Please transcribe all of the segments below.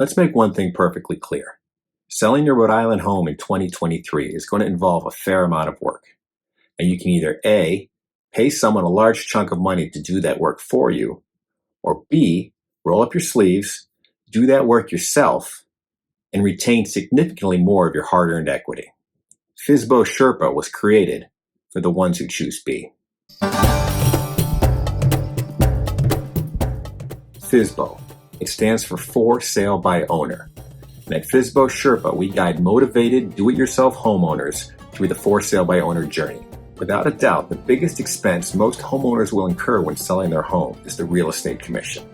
Let's make one thing perfectly clear. Selling your Rhode Island home in 2023 is going to involve a fair amount of work. And you can either A, pay someone a large chunk of money to do that work for you, or B, roll up your sleeves, do that work yourself, and retain significantly more of your hard-earned equity. FSBO Sherpa was created for the ones who choose B. FSBO. It stands for For Sale by Owner. And at FSBO Sherpa, we guide motivated, do-it-yourself homeowners through the For Sale by Owner journey. Without a doubt, the biggest expense most homeowners will incur when selling their home is the real estate commission.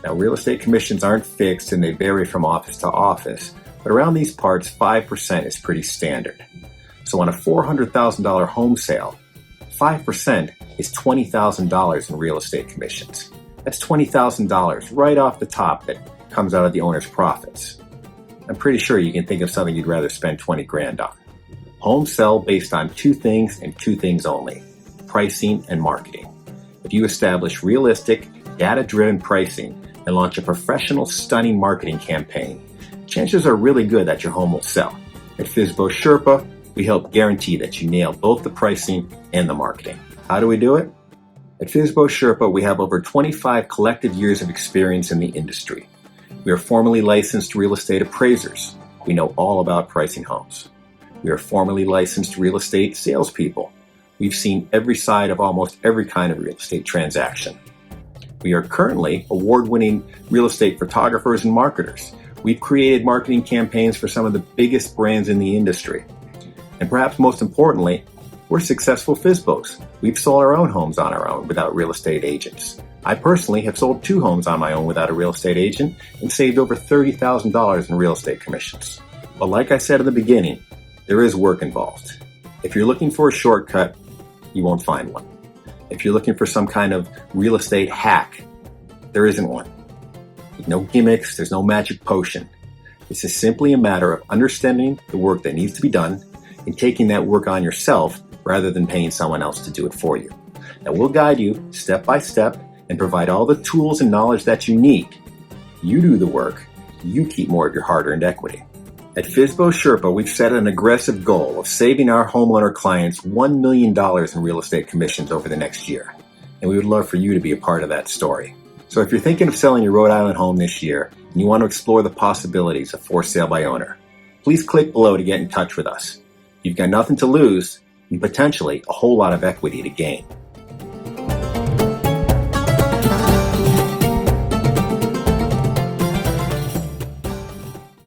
Now, real estate commissions aren't fixed and they vary from office to office, but around these parts, 5% is pretty standard. So on a $400,000 home sale, 5% is $20,000 in real estate commissions. That's $20,000 right off the top that comes out of the owner's profits. I'm pretty sure you can think of something you'd rather spend 20 grand on. Homes sell based on two things and two things only: pricing and marketing. If you establish realistic, data-driven pricing and launch a professional, stunning marketing campaign, chances are really good that your home will sell. At FSBO Sherpa, we help guarantee that you nail both the pricing and the marketing. How do we do it? At FSBO Sherpa, we have over 25 collective years of experience in the industry. We are formally licensed real estate appraisers. We know all about pricing homes. We are formally licensed real estate salespeople. We've seen every side of almost every kind of real estate transaction. We are currently award-winning real estate photographers and marketers. We've created marketing campaigns for some of the biggest brands in the industry. And perhaps most importantly, we're successful FSBOs. We've sold our own homes on our own without real estate agents. I personally have sold 2 homes on my own without a real estate agent and saved over $30,000 in real estate commissions. But like I said in the beginning, there is work involved. If you're looking for a shortcut, you won't find one. If you're looking for some kind of real estate hack, there isn't one. There's no gimmicks, there's no magic potion. This is simply a matter of understanding the work that needs to be done and taking that work on yourself rather than paying someone else to do it for you. Now, we'll guide you step by step and provide all the tools and knowledge that you need. You do the work, you keep more of your hard-earned equity. At FSBO Sherpa, we've set an aggressive goal of saving our homeowner clients $1 million in real estate commissions over the next year. And we would love for you to be a part of that story. So if you're thinking of selling your Rhode Island home this year and you want to explore the possibilities of For Sale by Owner, please click below to get in touch with us. You've got nothing to lose and potentially a whole lot of equity to gain.